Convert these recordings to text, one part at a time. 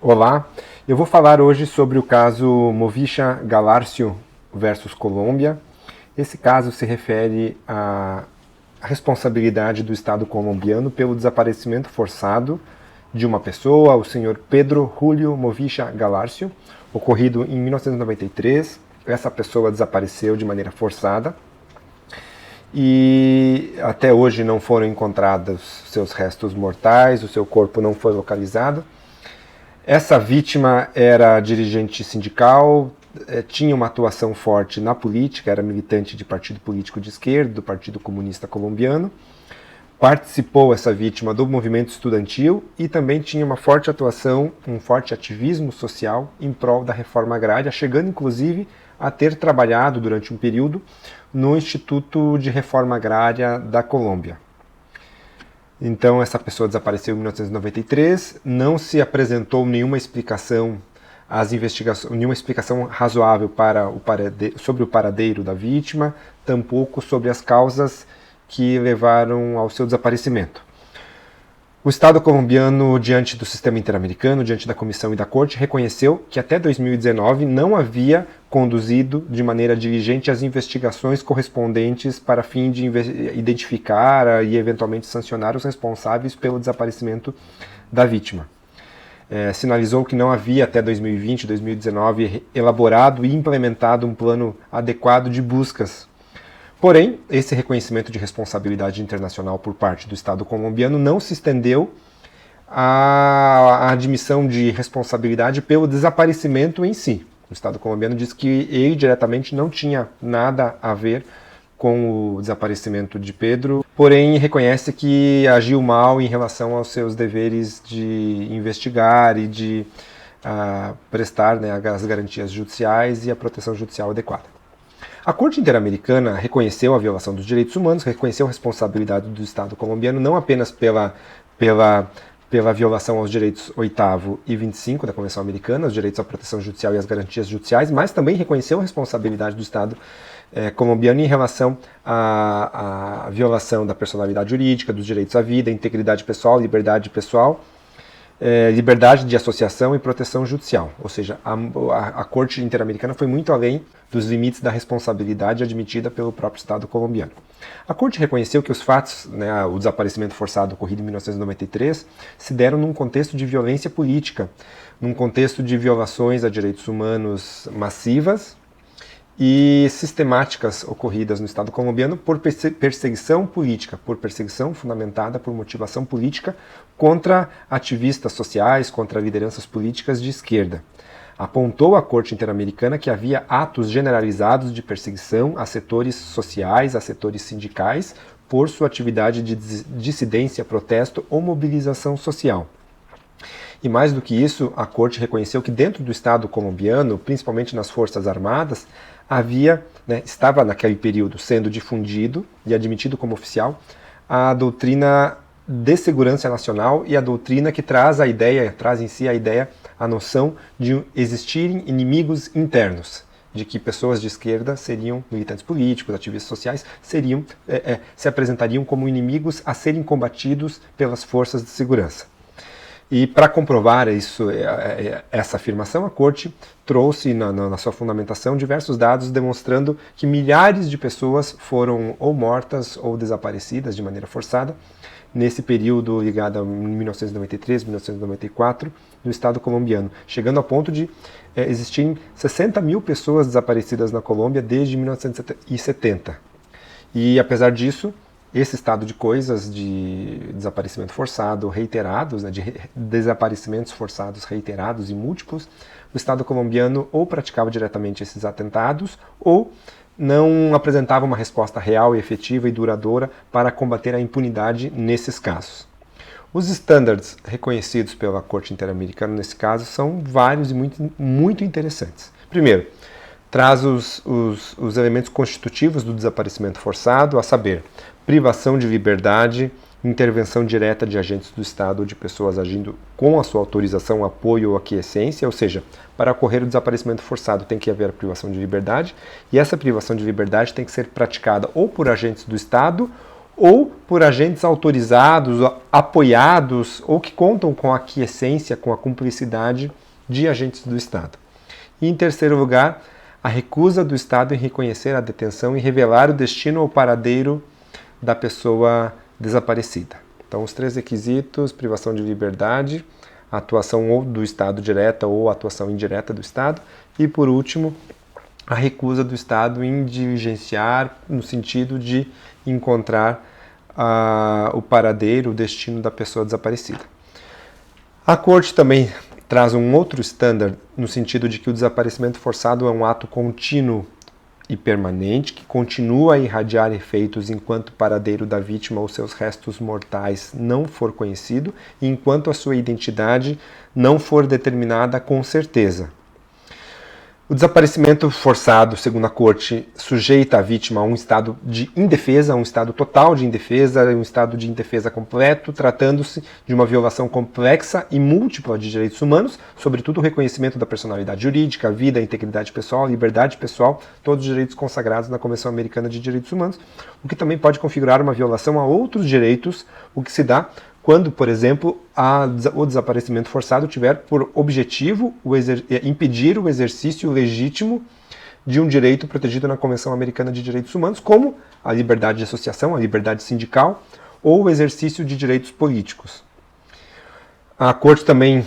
Olá, eu vou falar hoje sobre o caso Movisha Galarcio versus Colômbia. Esse caso se refere à responsabilidade do Estado colombiano pelo desaparecimento forçado de uma pessoa, o senhor Pedro Julio Movisha Galarcio, ocorrido em 1993. Essa pessoa desapareceu de maneira forçada e até hoje não foram encontrados seus restos mortais, o seu corpo não foi localizado. Essa vítima era dirigente sindical, tinha uma atuação forte na política, era militante de partido político de esquerda, do Partido Comunista Colombiano. Participou, essa vítima, do movimento estudantil e também tinha uma forte atuação, um forte ativismo social em prol da reforma agrária, chegando inclusive a ter trabalhado durante um período no Instituto de Reforma Agrária da Colômbia. Então essa pessoa desapareceu em 1993, não se apresentou nenhuma explicação nenhuma explicação razoável sobre o paradeiro da vítima, tampouco sobre as causas que levaram ao seu desaparecimento. O Estado colombiano, diante do sistema interamericano, diante da Comissão e da Corte, reconheceu que até 2019 não havia conduzido de maneira diligente as investigações correspondentes para fim de identificar e eventualmente sancionar os responsáveis pelo desaparecimento da vítima. Sinalizou que não havia até 2020, 2019 elaborado e implementado um plano adequado de buscas. Porém, esse reconhecimento de responsabilidade internacional por parte do Estado colombiano não se estendeu à admissão de responsabilidade pelo desaparecimento em si. O Estado colombiano disse que ele diretamente não tinha nada a ver com o desaparecimento de Pedro, porém reconhece que agiu mal em relação aos seus deveres de investigar e de prestar, as garantias judiciais e a proteção judicial adequada. A Corte Interamericana reconheceu a violação dos direitos humanos, reconheceu a responsabilidade do Estado colombiano não apenas pela violação aos direitos 8º e 25 da Convenção Americana, os direitos à proteção judicial e às garantias judiciais, mas também reconheceu a responsabilidade do Estado colombiano em relação à violação da personalidade jurídica, dos direitos à vida, integridade pessoal, liberdade de associação e proteção judicial. Ou seja, a Corte Interamericana foi muito além dos limites da responsabilidade admitida pelo próprio Estado colombiano. A Corte reconheceu que os fatos, o desaparecimento forçado ocorrido em 1993, se deram num contexto de violência política, num contexto de violações a direitos humanos massivas e sistemáticas ocorridas no Estado colombiano por perseguição política, por perseguição fundamentada por motivação política contra ativistas sociais, contra lideranças políticas de esquerda. Apontou à Corte Interamericana que havia atos generalizados de perseguição a setores sociais, a setores sindicais, por sua atividade de dissidência, protesto ou mobilização social. E mais do que isso, a Corte reconheceu que dentro do Estado colombiano, principalmente nas Forças Armadas, estava naquele período sendo difundido e admitido como oficial a doutrina de segurança nacional e a doutrina que traz em si a ideia, a noção de existirem inimigos internos, de que pessoas de esquerda seriam militantes políticos, ativistas sociais, se apresentariam como inimigos a serem combatidos pelas forças de segurança. E para comprovar essa afirmação, a Corte trouxe na sua fundamentação diversos dados demonstrando que milhares de pessoas foram ou mortas ou desaparecidas de maneira forçada nesse período ligado a 1993, 1994, no Estado colombiano, chegando ao ponto de existirem 60 mil pessoas desaparecidas na Colômbia desde 1970. E apesar disso, esse estado de coisas de desaparecimento forçado reiterados, de desaparecimentos forçados reiterados e múltiplos, o Estado colombiano ou praticava diretamente esses atentados ou não apresentava uma resposta real, efetiva e duradoura para combater a impunidade nesses casos. Os estándares reconhecidos pela Corte Interamericana nesse caso são vários e muito interessantes. Primeiro, traz os elementos constitutivos do desaparecimento forçado, a saber, privação de liberdade, intervenção direta de agentes do Estado ou de pessoas agindo com a sua autorização, apoio ou aquiescência, ou seja, para ocorrer o desaparecimento forçado tem que haver a privação de liberdade, e essa privação de liberdade tem que ser praticada ou por agentes do Estado ou por agentes autorizados, apoiados ou que contam com a aquiescência, com a cumplicidade de agentes do Estado. E, em terceiro lugar, a recusa do Estado em reconhecer a detenção e revelar o destino ou paradeiro da pessoa desaparecida. Então, os três requisitos: privação de liberdade, a atuação ou do Estado direta ou a atuação indireta do Estado, e, por último, a recusa do Estado em diligenciar no sentido de encontrar o paradeiro, o destino da pessoa desaparecida. A Corte também traz um outro estándar no sentido de que o desaparecimento forçado é um ato contínuo e permanente, que continua a irradiar efeitos enquanto o paradeiro da vítima ou seus restos mortais não for conhecido e enquanto a sua identidade não for determinada com certeza. O desaparecimento forçado, segundo a Corte, sujeita a vítima a um estado de indefesa, um estado total de indefesa, um estado de indefesa completo, tratando-se de uma violação complexa e múltipla de direitos humanos, sobretudo o reconhecimento da personalidade jurídica, a vida, a integridade pessoal, a liberdade pessoal, todos os direitos consagrados na Convenção Americana de Direitos Humanos, o que também pode configurar uma violação a outros direitos, o que se dá quando, por exemplo, o desaparecimento forçado tiver por objetivo impedir o exercício legítimo de um direito protegido na Convenção Americana de Direitos Humanos, como a liberdade de associação, a liberdade sindical ou o exercício de direitos políticos. A Corte também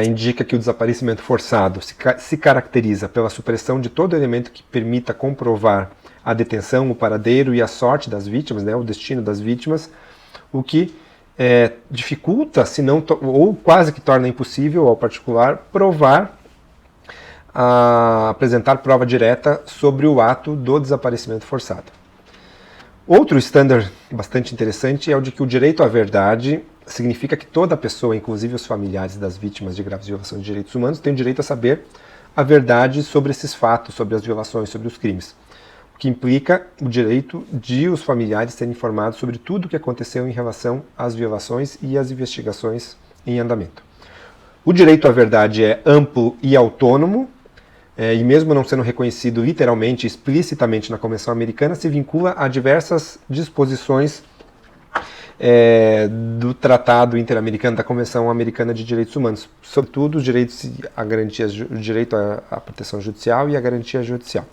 indica que o desaparecimento forçado se caracteriza pela supressão de todo elemento que permita comprovar a detenção, o paradeiro e a sorte das vítimas, o destino das vítimas, o que dificulta, se não, ou quase que torna impossível ao particular apresentar prova direta sobre o ato do desaparecimento forçado. Outro estándar bastante interessante é o de que o direito à verdade significa que toda pessoa, inclusive os familiares das vítimas de graves violações de direitos humanos, tem o direito a saber a verdade sobre esses fatos, sobre as violações, sobre os crimes, que implica o direito de os familiares serem informados sobre tudo o que aconteceu em relação às violações e às investigações em andamento. O direito à verdade é amplo e autônomo, e mesmo não sendo reconhecido literalmente, explicitamente na Convenção Americana, se vincula a diversas disposições do Tratado Interamericano da Convenção Americana de Direitos Humanos, sobretudo os direitos o direito à proteção judicial e a garantia judicial,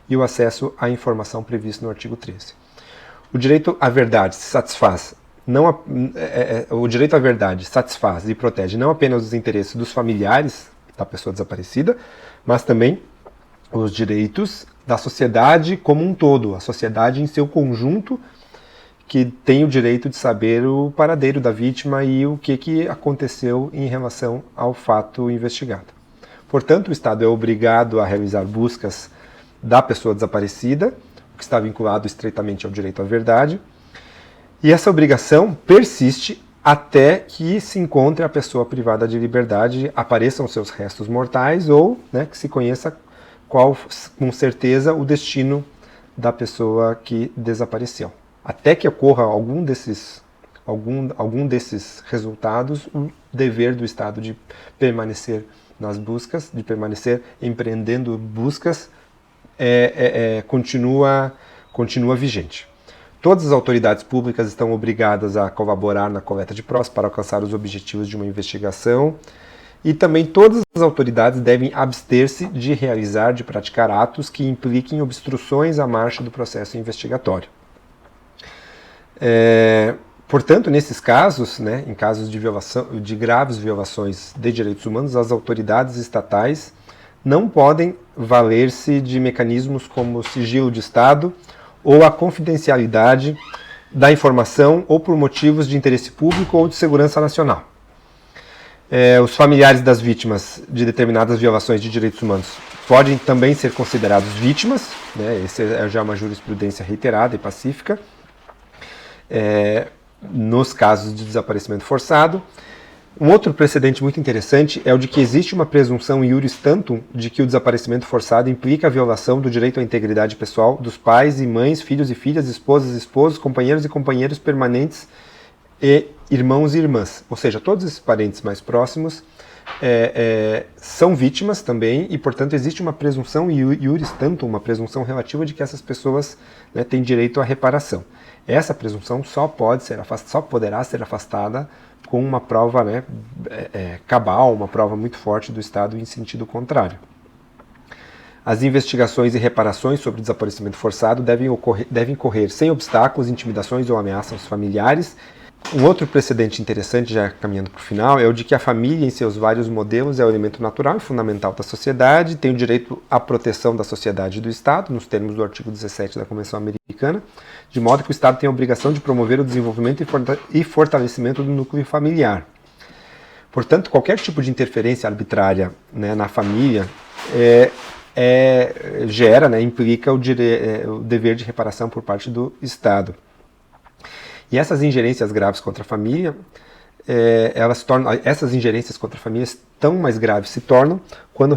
e o acesso à informação previsto no artigo 13. O direito à verdade satisfaz e protege não apenas os interesses dos familiares da pessoa desaparecida, mas também os direitos da sociedade como um todo, a sociedade em seu conjunto, que tem o direito de saber o paradeiro da vítima e o que aconteceu em relação ao fato investigado. Portanto, o Estado é obrigado a realizar buscas da pessoa desaparecida, o que está vinculado estreitamente ao direito à verdade, e essa obrigação persiste até que se encontre a pessoa privada de liberdade, apareçam seus restos mortais ou que se conheça com certeza o destino da pessoa que desapareceu. Até que ocorra algum desses resultados, o dever do Estado de permanecer nas buscas, de permanecer empreendendo buscas, continua vigente. Todas as autoridades públicas estão obrigadas a colaborar na coleta de provas para alcançar os objetivos de uma investigação, e também todas as autoridades devem abster-se de realizar, de praticar atos que impliquem obstruções à marcha do processo investigatório. Portanto, nesses casos, em casos de graves violações de direitos humanos, as autoridades estatais não podem valer-se de mecanismos como o sigilo de Estado ou a confidencialidade da informação ou por motivos de interesse público ou de segurança nacional. Os familiares das vítimas de determinadas violações de direitos humanos podem também ser considerados vítimas, essa é já uma jurisprudência reiterada e pacífica, nos casos de desaparecimento forçado. Um outro precedente muito interessante é o de que existe uma presunção iuris tantum de que o desaparecimento forçado implica a violação do direito à integridade pessoal dos pais e mães, filhos e filhas, esposas e esposos, companheiros e companheiros permanentes e irmãos e irmãs. Ou seja, todos esses parentes mais próximos são vítimas também e, portanto, existe uma presunção iuris tantum, uma presunção relativa de que essas pessoas têm direito à reparação. Essa presunção só poderá ser afastada com uma prova, né, cabal, uma prova muito forte do Estado em sentido contrário. As investigações e reparações sobre o desaparecimento forçado devem correr sem obstáculos, intimidações ou ameaças aos familiares. Um outro precedente interessante, já caminhando para o final, é o de que a família, em seus vários modelos, é o elemento natural e fundamental da sociedade, tem o direito à proteção da sociedade e do Estado, nos termos do artigo 17 da Convenção Americana, de modo que o Estado tem a obrigação de promover o desenvolvimento e fortalecimento do núcleo familiar. Portanto, qualquer tipo de interferência arbitrária, né, na família gera, né, implica o dever de reparação por parte do Estado. E essas ingerências graves contra a família, essas ingerências contra a família tão mais graves se tornam quando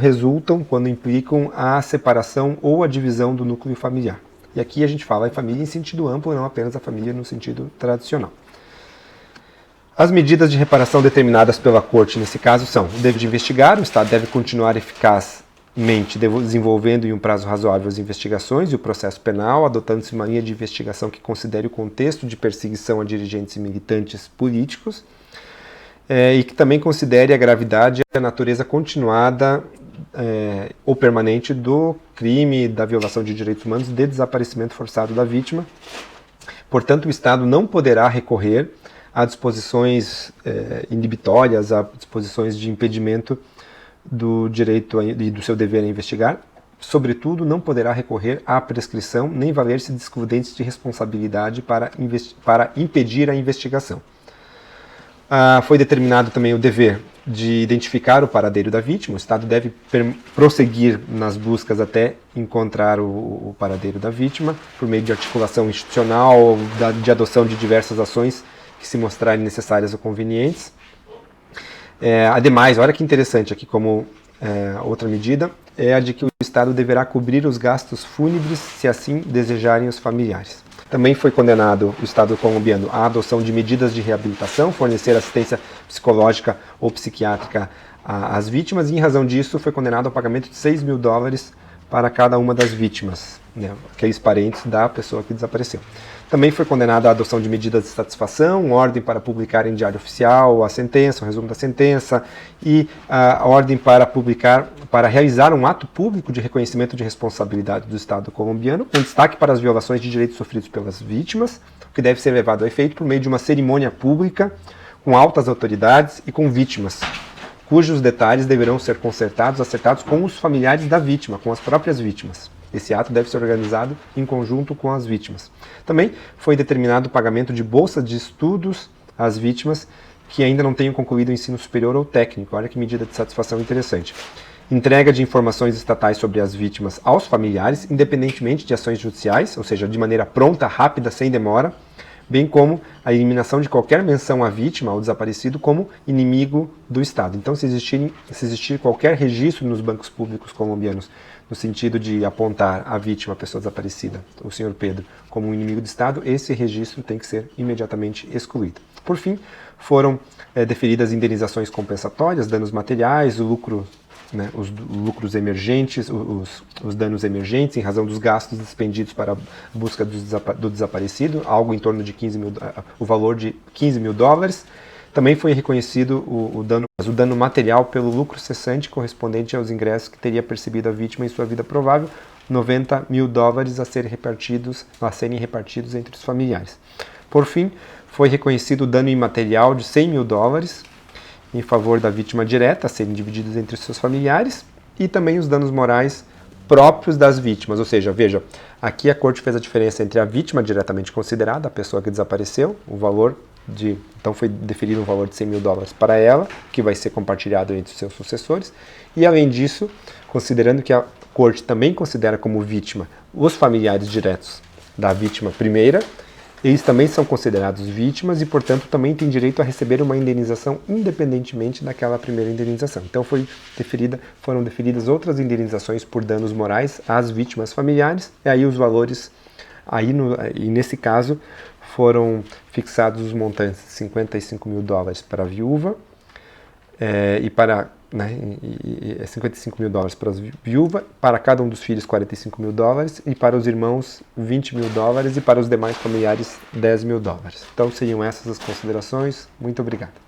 implicam a separação ou a divisão do núcleo familiar. E aqui a gente fala em família em sentido amplo, não apenas a família no sentido tradicional. As medidas de reparação determinadas pela Corte, nesse caso, são o dever de investigar, o Estado deve continuar eficazmente desenvolvendo em um prazo razoável as investigações e o processo penal, adotando-se uma linha de investigação que considere o contexto de perseguição a dirigentes e militantes políticos, e que também considere a gravidade e a natureza continuada ou permanente do crime, da violação de direitos humanos, de desaparecimento forçado da vítima. Portanto, o Estado não poderá recorrer a disposições inibitórias, a disposições de impedimento do direito e do seu dever a investigar. Sobretudo, não poderá recorrer à prescrição, nem valer-se de excludentes de responsabilidade para impedir a investigação. Foi determinado também o dever de identificar o paradeiro da vítima. O Estado deve prosseguir nas buscas até encontrar o paradeiro da vítima, por meio de articulação institucional, de adoção de diversas ações que se mostrarem necessárias ou convenientes. Ademais, olha que interessante aqui como outra medida, é a de que o Estado deverá cobrir os gastos fúnebres, se assim desejarem os familiares. Também foi condenado o Estado colombiano à adoção de medidas de reabilitação, fornecer assistência psicológica ou psiquiátrica às vítimas, e em razão disso foi condenado ao pagamento de $6.000 para cada uma das vítimas, né, aqueles parentes da pessoa que desapareceu. Também foi condenado à adoção de medidas de satisfação, ordem para publicar em diário oficial a sentença, o resumo da sentença, e a ordem para realizar um ato público de reconhecimento de responsabilidade do Estado colombiano, com destaque para as violações de direitos sofridos pelas vítimas, o que deve ser levado a efeito por meio de uma cerimônia pública com altas autoridades e com vítimas, cujos detalhes deverão ser acertados com os familiares da vítima, com as próprias vítimas. Esse ato deve ser organizado em conjunto com as vítimas. Também foi determinado o pagamento de bolsas de estudos às vítimas que ainda não tenham concluído o ensino superior ou técnico. Olha que medida de satisfação interessante. Entrega de informações estatais sobre as vítimas aos familiares, independentemente de ações judiciais, ou seja, de maneira pronta, rápida, sem demora, bem como a eliminação de qualquer menção à vítima, ao desaparecido, como inimigo do Estado. Então, se existir qualquer registro nos bancos públicos colombianos, no sentido de apontar a vítima, a pessoa desaparecida, o senhor Pedro, como um inimigo do Estado, esse registro tem que ser imediatamente excluído. Por fim, foram deferidas indenizações compensatórias, danos materiais, o lucro, né, os lucros emergentes, os danos emergentes em razão dos gastos despendidos para a busca do desaparecido, algo em torno de o valor de $15.000. Também foi reconhecido o dano material pelo lucro cessante correspondente aos ingressos que teria percebido a vítima em sua vida provável, $90.000 a serem repartidos entre os familiares. Por fim, foi reconhecido o dano imaterial de $100.000 em favor da vítima direta, a serem divididos entre os seus familiares, e também os danos morais próprios das vítimas. Ou seja, veja, aqui a Corte fez a diferença entre a vítima diretamente considerada, a pessoa que desapareceu, então foi definido um valor de $100.000 para ela, que vai ser compartilhado entre os seus sucessores, e além disso, considerando que a Corte também considera como vítima os familiares diretos da vítima primeira, eles também são considerados vítimas e, portanto, também têm direito a receber uma indenização independentemente daquela primeira indenização. Então foram deferidas outras indenizações por danos morais às vítimas familiares, e aí os valores, e nesse caso, foram fixados os montantes de $55.000 para a viúva e para né, e é 55 mil dólares para as viúvas, para cada um dos filhos 45 mil dólares, e para os irmãos 20 mil dólares, e para os demais familiares 10 mil dólares. Então seriam essas as considerações. Muito obrigado.